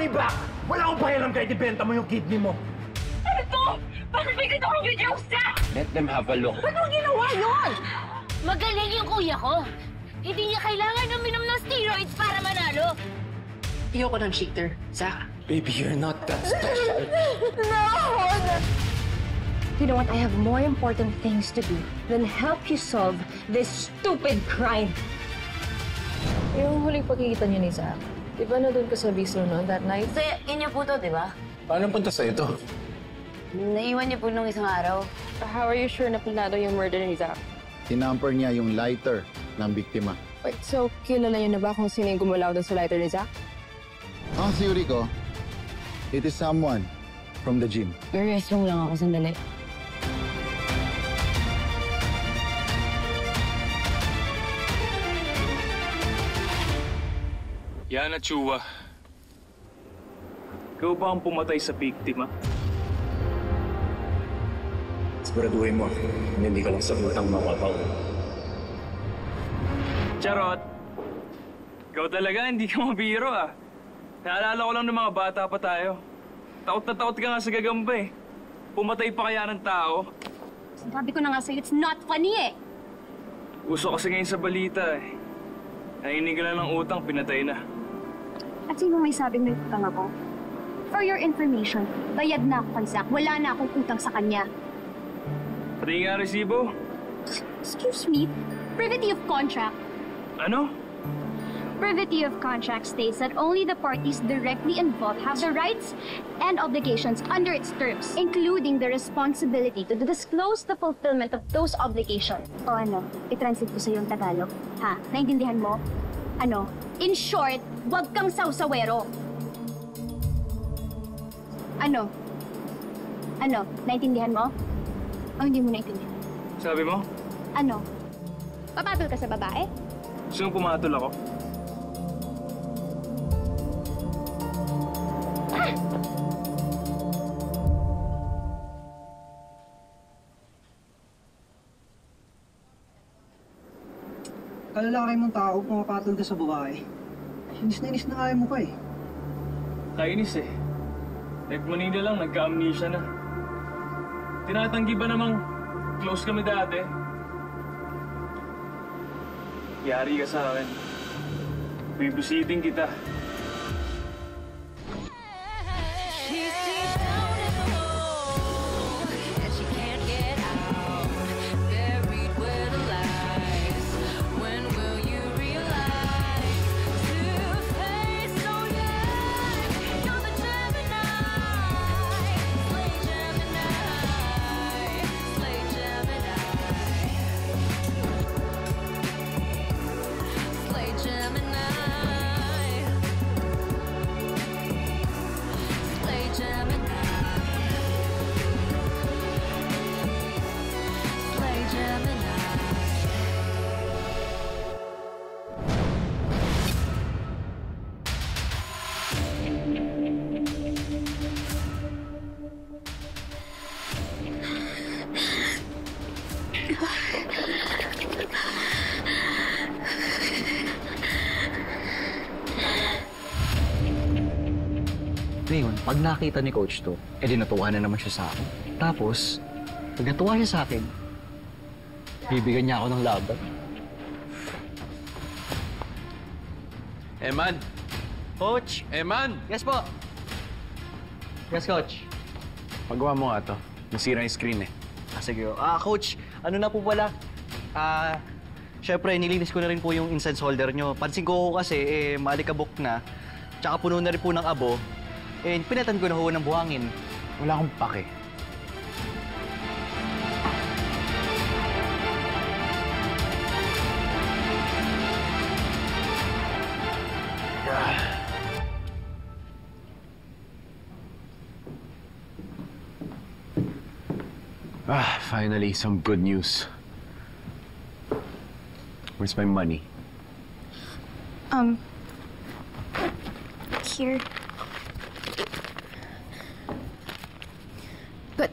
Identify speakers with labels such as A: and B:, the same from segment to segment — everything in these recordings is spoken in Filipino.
A: money back! Wala akong pakialam kahit ibenta mo yung kidney mo.
B: Ano to? Bakit may ganito kong video sa?
A: Let them have a look.
B: Ba't mo ginawa yun?
C: Magaling yung kuya ko. Hindi niya kailangan uminom ng steroids para manalo.
D: Ayoko ng shaker, Zach.
A: Baby, you're not that special.
B: No!
E: You know what? I have more important things to do than help you solve this stupid crime.
D: Yung huling pagkikita niyo ni Zach, di ba na doon ka sa bistro noon that night?
C: Kasi inyo po to, di ba?
A: Paano punta sa ito?
C: Naiwan niyo po nung isang araw.
D: How are you sure na planado yung murder ni Zach?
F: Tinamper niya yung lighter ng biktima.
D: Wait, so kilala niyo na ba kung sino yung gumulaw doon sa lighter ni Zach?
F: Ang theory ko, it is someone from the gym.
C: Restroom lang ako sandali.
G: Yana Chua, ikaw ba ang pumatay sa biktima?
A: Siguraduhin mo, hindi ka lang sa utang mawapaw.
G: Charot! Ikaw talaga, hindi ka mabiro ah. Naalala ko lang ng mga bata pa tayo. Takot na takot ka nga sa gagamba eh. Pumatay pa kaya ng tao?
E: Sabi ko na nga sa'yo, it's not funny eh.
G: Uso kasi ngayon sa balita eh. Nahinig ka lang ng utang, pinatay na.
E: At sino may sabing may utang ako? For your information, bayad na ako kay Zach. Wala na akong utang sa kanya.
G: Pati nga resibo.
E: Excuse me? Privity of contract.
G: Ano?
E: Privity of contract states that only the parties directly involved have the rights and obligations under its terms, including the responsibility to disclose the fulfillment of those obligations. O ano, i-translate ko sa yung Tagalog. Ha? Naintindihan mo? Ano? In short, wag kang sawsawero. Ano? Ano? Naintindihan mo? O hindi mo naintindihan?
G: Sabi mo?
E: Ano? Papatol ka sa babae?
G: Gusto mong pumatol ako?
H: Kalalaki mong tao, pumapatol ka sa babae. Inis na kaya mo pa eh.
G: Kainis eh. Nag-Manila lang, nagka-amnesia na. Tinatanggi ba namang close kami dati? Yari ka sa akin. Bibisiting kita.
I: Ngayon, pag nakita ni Coach to, edi natuwa na naman siya sa akin. Tapos, pag natuwa siya sa akin, bibigyan niya ako ng laban.
A: Eman!
I: Coach!
A: Eman!
I: Yes po! Yes, Coach.
A: Pagawa mo nga to. Nasira yung screen eh.
I: Sige. Coach, ano na po pala? Syempre, nilinis ko na rin po yung incense holder nyo. Pansin ko kasi, maalikabok na. Tsaka puno na rin po ng abo. Pinatan ko na ho ng buhangin.
A: Wala akong pake. Finally, some good news. Where's my money?
E: Here. But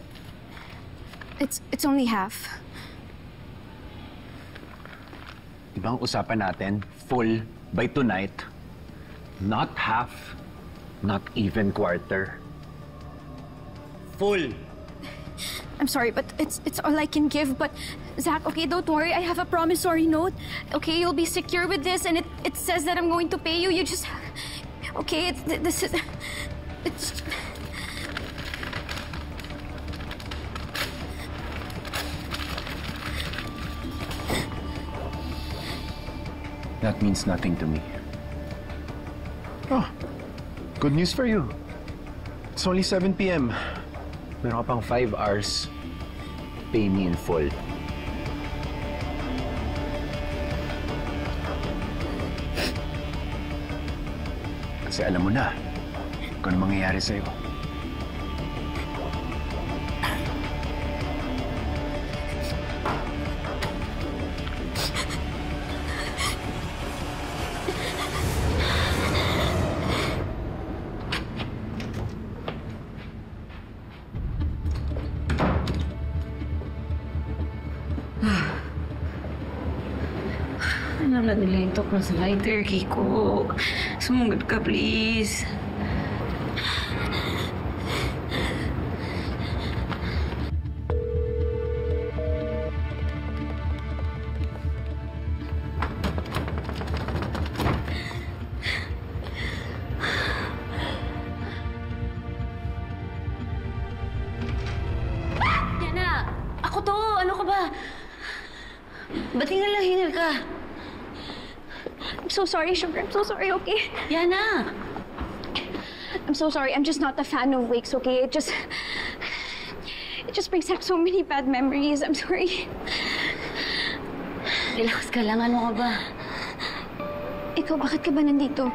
E: it's only half.
A: Di ba ang usapan natin? Full by tonight, not half. Not even quarter.
I: Full!
E: I'm sorry, but it's all I can give. But Zach, okay, don't worry. I have a promissory note. Okay, you'll be secure with this, and it says that I'm going to pay you. You just, okay, it's.
A: That means nothing to me.
J: Oh, good news for you. It's only 7 p.m.
A: Meron ka pang 5 hours. Pay me in full. Kasi alam mo na kung ano mangyayari sa'yo.
B: Alam na nila yung talk na sa lighter, Kiko. Sumunod ka, please. Yana! Ako to! Ano ka ba? Ba't hingal ka?
E: I'm so sorry, Sugar. I'm so sorry, okay?
B: Yana!
E: I'm so sorry. I'm just not a fan of wakes, okay? It just brings back so many bad memories. I'm sorry.
B: Relax ka lang. Ano ka ba?
E: Ikaw, bakit ka ba nandito?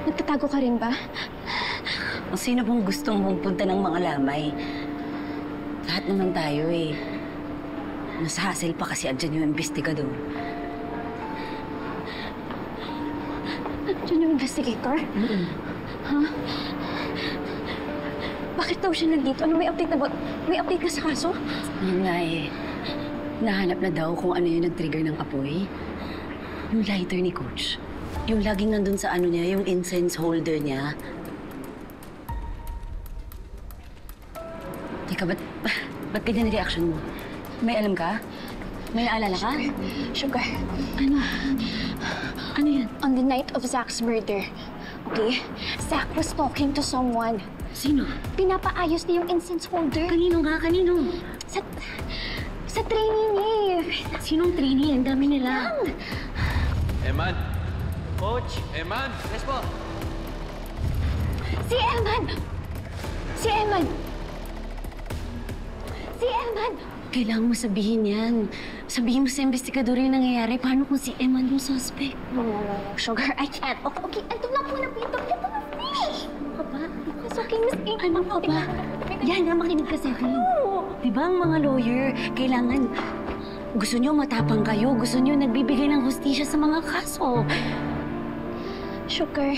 E: Nagtatago ka rin ba?
B: Ang sino bang gustong pumunta ng mga lamay? Lahat naman tayo eh. Nasa hassle pa kasi andyan yung investigador.
E: Diyan yung investigator? Ha? Bakit daw siya nandito? Ano, may update na ba? May update na sa kaso?
B: Yun nga eh. Nahanap na daw kung ano yung nag-trigger ng apoy. Yung lighter ni Coach. Yung laging nandun sa ano niya, yung incense holder niya. Teka, ba't ganyan yung reaction mo? May alam ka? May naalala ka?
E: Sugar.
B: Ano? Ano yan?
E: On the night of Zach's murder, okay, Zach was talking to someone.
B: Sino?
E: Pinapaayos niya yung incense holder.
B: Kanino nga? Kanino?
E: Sa trainee niya.
B: Sinong trainee? Ang dami nila.
G: Eman!
I: Coach!
G: Eman!
I: Yes po!
E: Si Eman! Si Eman! Si Eman!
B: Kailangan mo sabihin yan. Sabihin mo sa investigador yung nangyayari. Paano kung si Eman yung suspect?
E: No, Sugar, I can't. Okay, ito na po na pito. Ito na po. Ano ka ba? It's okay, Miss A.
B: Ano ka ba? Yan, makinig ka sa akin. Diba ang mga lawyer, kailangan... Gusto nyo matapang kayo. Gusto nyo nagbibigay ng hustisya sa mga kaso.
E: Sugar,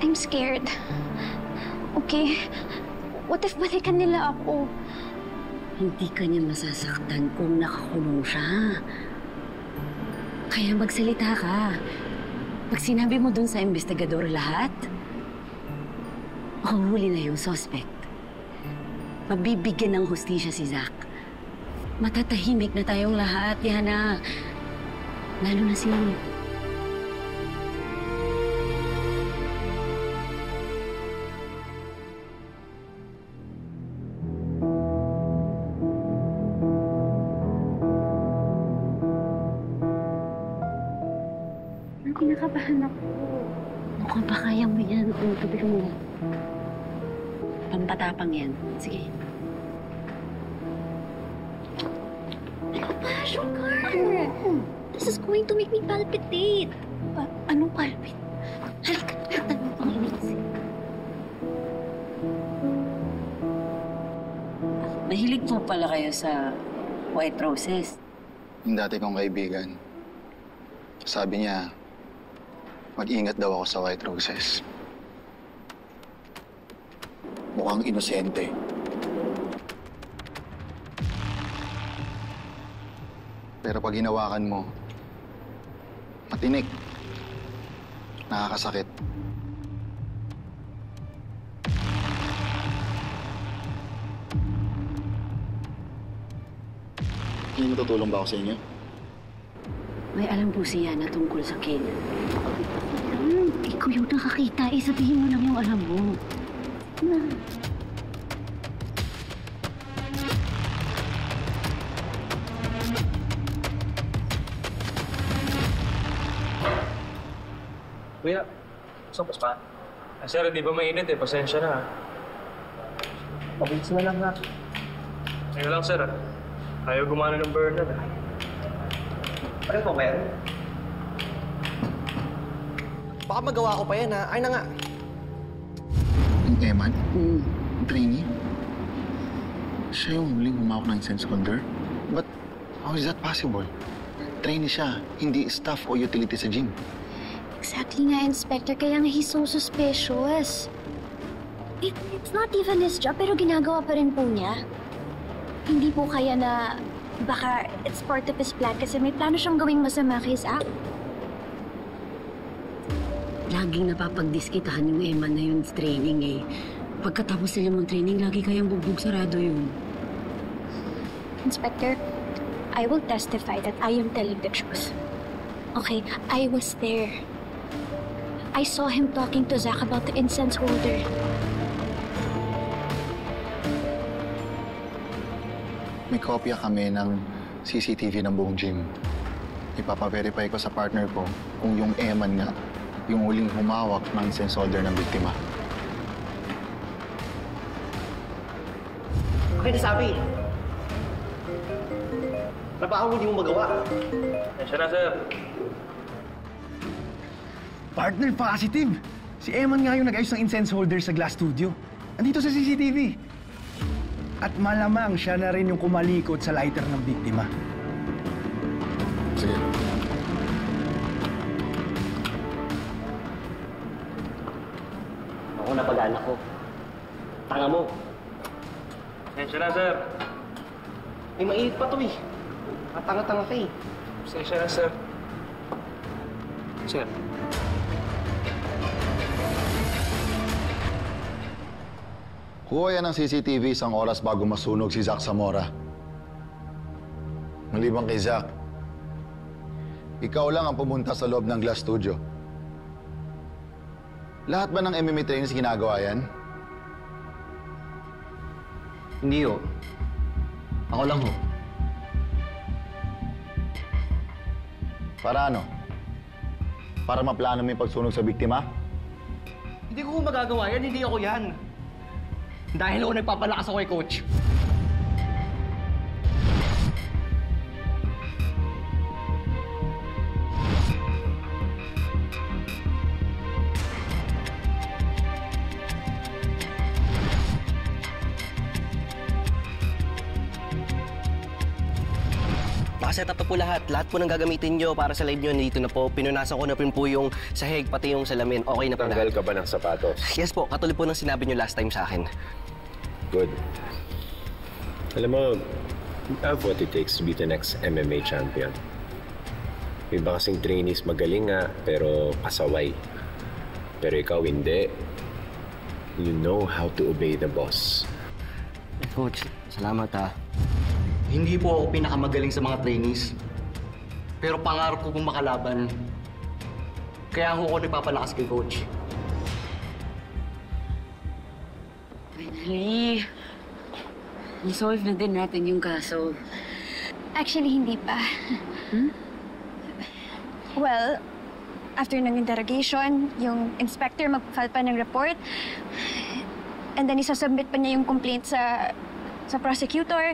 E: I'm scared. Okay? What if balikan nila ako?
B: Hindi ka niya masasaktan kung nakakulong siya. Kaya magsalita ka. Pag sinabi mo dun sa investigador lahat, mahuhuli na yung suspect. Mabibigyan ng hustisya si Zach. Matatahimik na tayong lahat, Yana. Lalo na si...
E: Kinakabahan ako.
B: Mukhang ba kaya mo yan? Tubig mo. Pampatapang yan. Sige.
E: Ano ba, Sugar? This is going to make me palpitate.
B: Anong palpit? Halika, laktan mo pang inis. Mahilig po pala kayo sa white roses.
F: Yung dati kong kaibigan, sabi niya, mag-ingat daw ako sa white roses. Mukhang inosente. Pero pag hinawakan mo, matinik. Nakakasakit. Hindi matutulong ba ako sa inyo?
B: May alam po siya na tungkol sa Ken. Ikaw yung nakakita. Sabihin mo lang yung alam mo. Na.
G: Kuya, saan pa? Sir, di ba mainit eh? Pasensya na.
H: Pabilis na lang na.
G: Ayun lang, sir. Ayaw gumana ng burner.
H: Ano po, meron?
K: Baka magawa ko pa yan, ha? Ay na nga.
F: Yung Eman? Trainee? Siya yung huling humawak ng incense holder? But how is that possible? Trainee siya, hindi staff o utility sa gym.
E: Exactly nga, Inspector. Kaya nga he's so suspicious. It's not even his job, pero ginagawa pa rin po niya. Hindi po kaya na baka it's part of his plan kasi may plano siyang gawing masama kay Zach.
B: Laging napapagdiskitahan yung Eman na yun sa training eh. Pagkatapos nila mong training, lagi kayang bugbog sarado yun.
E: Inspector, I will testify that I am telling the truth. Okay, I was there. I saw him talking to Zach about the incense holder.
F: May kopya kami ng CCTV ng buong gym. Ipapa-verify ko sa partner ko kung yung Eman nga, yung huling humawak ng incense holder ng biktima.
K: Okay na sabi. Trabaho hindi mo magawa.
G: Pasensya na, sir.
J: Partner, positive! Si Eman nga yung nag-ayos ng incense holder sa Glass Studio. Andito sa CCTV. At malamang siya na rin yung kumalikot sa lighter ng biktima.
F: Sige.
K: Ako na pag-anak ko. Tanga mo.
G: Pasensya na, sir.
K: May mainit pa to eh. Tanga-tanga ka eh.
G: Pasensya na, sir. Sir.
F: Kuha yan ng CCTV isang oras bago masunog si Zach Zamora. Maliban kay Zach, ikaw lang ang pumunta sa loob ng Glass Studio. Lahat ba ng MMA trainers ginagawa yan?
I: Hindi ho. Ako lang ho.
F: Para ano? Para maplano mo yung pagsunog sa biktima?
I: Hindi ko magagawa yan, hindi ako yan. Dahil ako nagpapalakas ako kay Coach.
K: Nakaset up na po lahat. Lahat po ng gagamitin nyo para sa live nyo dito na po. Pinunasan ko na po yung sahig, pati yung salamin. Okay na po
L: Tanggal
K: lahat.
L: ka ba ng sapatos?
K: Yes po, katulad po ng sinabi nyo last time sa akin.
L: Good. Alam mo, you have what it takes to be the next MMA champion. May iba kasing trainees magaling nga, pero pasaway. Pero ikaw hindi. You know how to obey the boss.
K: Coach, salamat ha.
I: Hindi po ako pinakamagaling sa mga trainees. Pero pangarap ko pong makalaban. Kaya ako nagpapalakas kay Coach.
B: Finally, solve na din natin yung kaso.
E: Actually, hindi pa. Well, after ng interrogation, yung inspector mag-file pa ng report. And then isasubmit pa niya yung complaint sa prosecutor.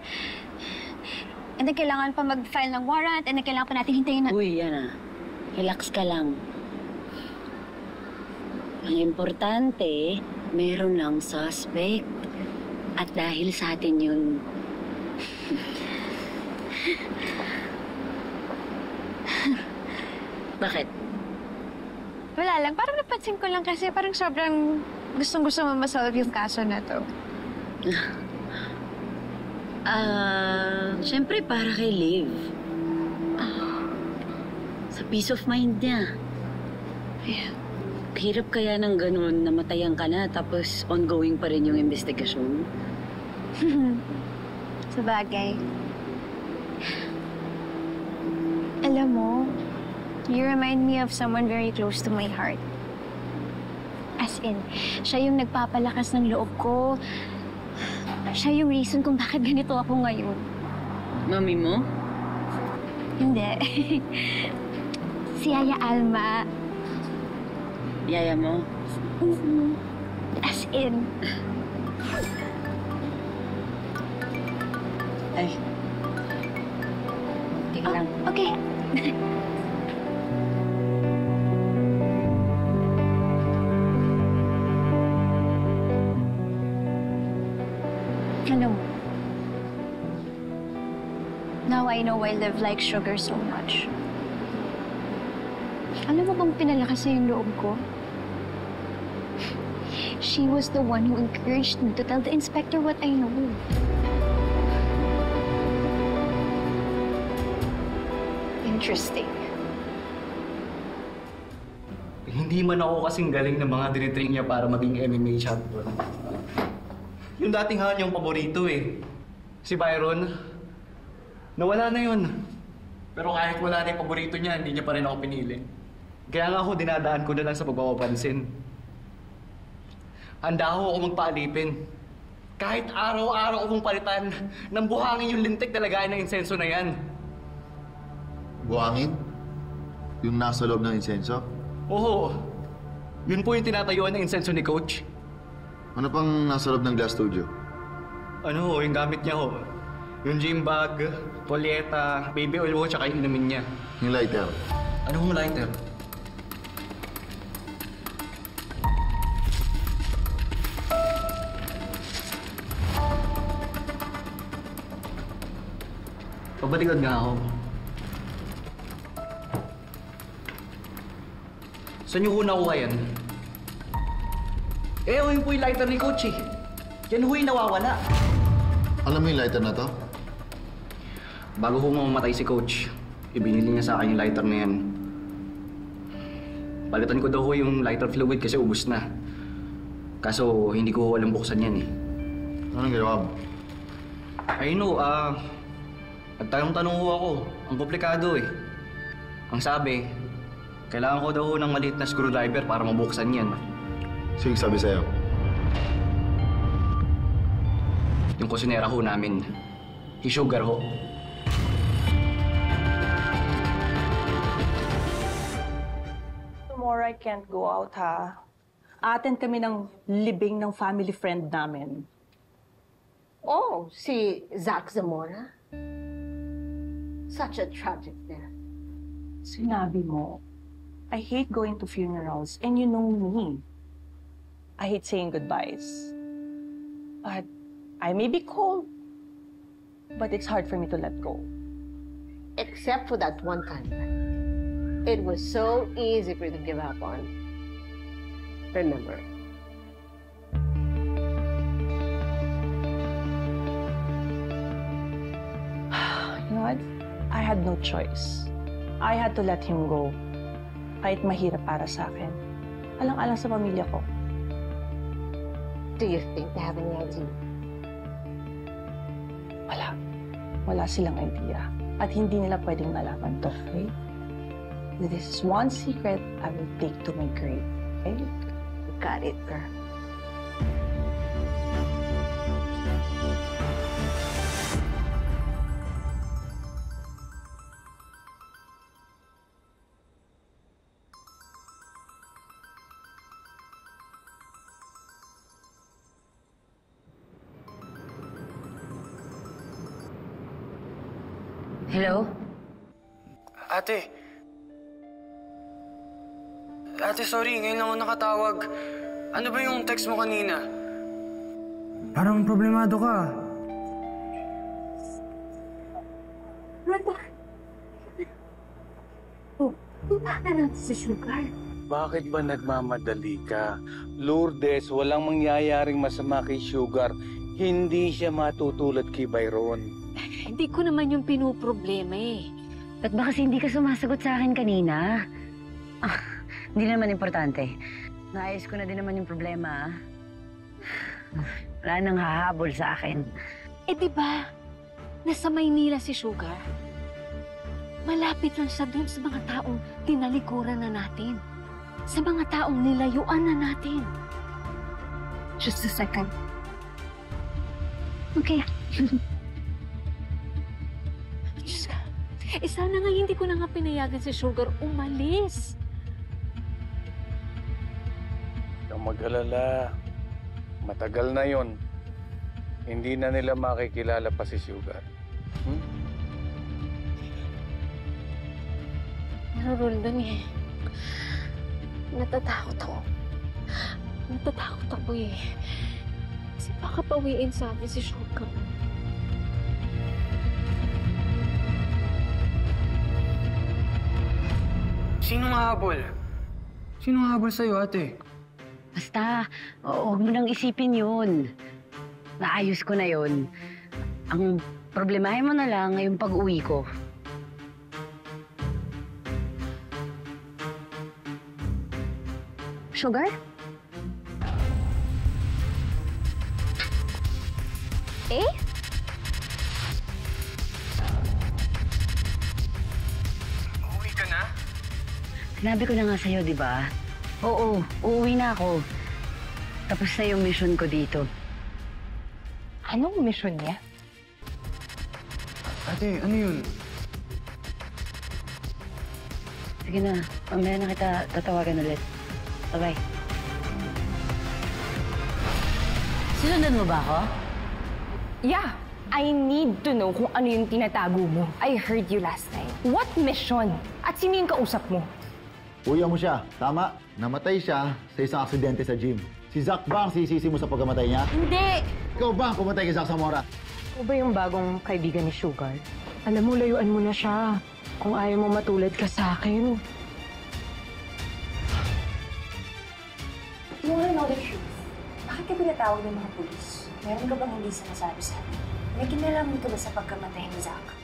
E: And then kailangan pa mag-file ng warrant. And then kailangan pa natin hintayin na...
B: Uy, yan relax ka lang. Ang importante, meron lang suspect. At dahil sa atin yun... Bakit?
E: Wala lang. Parang napansin ko lang kasi parang sobrang gustong-gusto mo masolve yung kaso na to.
B: Siyempre para kay Liv. Sa peace of mind niya.
E: Yeah.
B: Hirap kaya ng ganun, namatayan ka na tapos ongoing pa rin yung investigasyon.
E: Sabagay. Alam mo, you remind me of someone very close to my heart. As in, siya yung nagpapalakas ng loob ko. Siya yung reason kung bakit ganito ako ngayon.
B: Mami mo?
E: Hindi. Si Yaya Alma.
B: Yaya mo?
E: As in.
B: Ay. Tingnan lang.
E: Okay. Alam mo, now I know why Liv likes Sugar so much. Alam mo bang pinalakas niya yung loob ko? She was the one who encouraged me to tell the inspector what I know. Interesting.
I: Hindi man ako kasing galing ng mga dinitrain niya para maging MMA champion. Yung dating han yung paborito eh. Si Byron. Nawala na yun. Pero kahit wala na yung paborito niya, hindi niya pa rin ako pinili. Kaya nga ako dinadaan ko na lang sa pagpapapansin. Handa ako magpaalipin. Kahit araw-araw akong palitan ng buhangin yung lintik na lagayan ng insenso na yan.
F: Buhangin? Yung nasa loob ng insenso?
I: Oo. Yun po yung tinatayuan ng insenso ni Coach.
F: Ano pang nasa loob ng glass studio?
I: Ano, yung gamit niya ho. Yung gym bag, polyeta, baby oil ho, tsaka yung inumin niya.
F: Yung lighter?
I: Anong lighter? Pabaligod nga ako. Saan niyo ho nakuha yan? Yun po yung lighter ni Coach eh. Yan ho yung nawawala.
F: Alam mo yung lighter na to?
I: Bago ho mamamatay si Coach, ibinili niya sa akin yung lighter na yan. Palitan ko daw ho yung lighter fluid kasi ubus na. Kaso hindi ko alam buksan yan eh.
F: Anong ginawa mo?
I: I know, nagtanong-tanong ho ako. Ang komplikado eh. Ang sabi, kailangan ko daw ho ng maliit na screwdriver para mabuksan yan.
F: Sige, sabi sa'yo.
I: Yung kusinera ho namin, si Sugar ho.
M: Tomorrow I can't go out, ha? Attend kami ng libing ng family friend namin.
C: Oh, si Zach Zamora? Such a tragic death.
M: Sinabi mo, I hate going to funerals, and you know me. I hate saying goodbyes. But I may be cold, but it's hard for me to let go.
C: Except for that one time. It was so easy for you to give up on. Remember.
M: You know what? I had no choice. I had to let him go. Kahit mahirap para sa akin. Alang-alang sa pamilya ko.
C: Do you think they have any idea?
M: Wala. Wala silang idea. At hindi nila pwedeng malaman to, okay? This is one secret I will take to my grave, okay?
C: You got it, girl.
B: Hello?
N: Ate, sorry. Ngayon lang ako nakatawag. Ano ba yung text mo kanina?
J: Parang problemado ka.
C: Punta na natin si Sugar.
O: Bakit ba nagmamadali ka? Lourdes, walang mangyayaring masama kay Sugar. Hindi siya matutulad kay Byron.
B: Hindi ko naman yung pinuproblema eh. Ba't ba kasi hindi ka sumasagot sa akin kanina? Hindi naman importante. Naayos ko na din naman yung problema, ah. Wala nang hahabol sa akin.
P: Eh di ba, nasa Maynila si Sugar? Malapit lang siya dun sa mga taong tinalikuran na natin. Sa mga taong nilayuan na natin. Just a second. Okay. Diyos ka. Eh sana nga hindi ko na nga pinayagan si Sugar umalis.
O: Huwag mag-alala. Matagal na yon. Hindi na nila makikilala pa si Sugar.
P: Roldan eh. Natatakot ako. Natatakot ako eh. Kasi baka pawiin sa atin si Sugar.
N: Sino nga habol? Sino nga habol sa'yo, ate?
B: Basta, huwag mo nang isipin yun. Naayos ko na yun. Ang problemahin mo na lang ngayong pag-uwi ko.
E: Sugar? Eh?
N: Uuwi ka na?
B: Sinabi ko na nga sa'yo, di ba? Oo, uuwi na ako. Tapos na yung mission ko dito.
M: Anong mission niya?
J: Ate, ano yun?
B: Sige na, mamaya na kita tatawagan ulit. Bye-bye. Sinundan mo ba ako?
Q: Yeah, I need to know kung ano yung tinatago mo. I heard you last time. What mission? At sino yung kausap mo?
R: Kuya mo siya. Tama. Namatay siya sa isang aksidente sa gym. Si Zack ba ang sisisi mo sa pagkamatay niya?
Q: Hindi!
R: Ikaw ba ang pumatay kay Zack Zamora?
M: Ikaw ba yung bagong kaibigan ni Sugar? Alam mo, layuan mo na siya. Kung ayaw mo matulad ka sa akin.
S: You wanna know the truth? Bakit ka pinatawag ng mga pulis? Meron ka bang hindi sinasabi sa amin? May kinalaman ka ba sa pagkamatay ni Zack?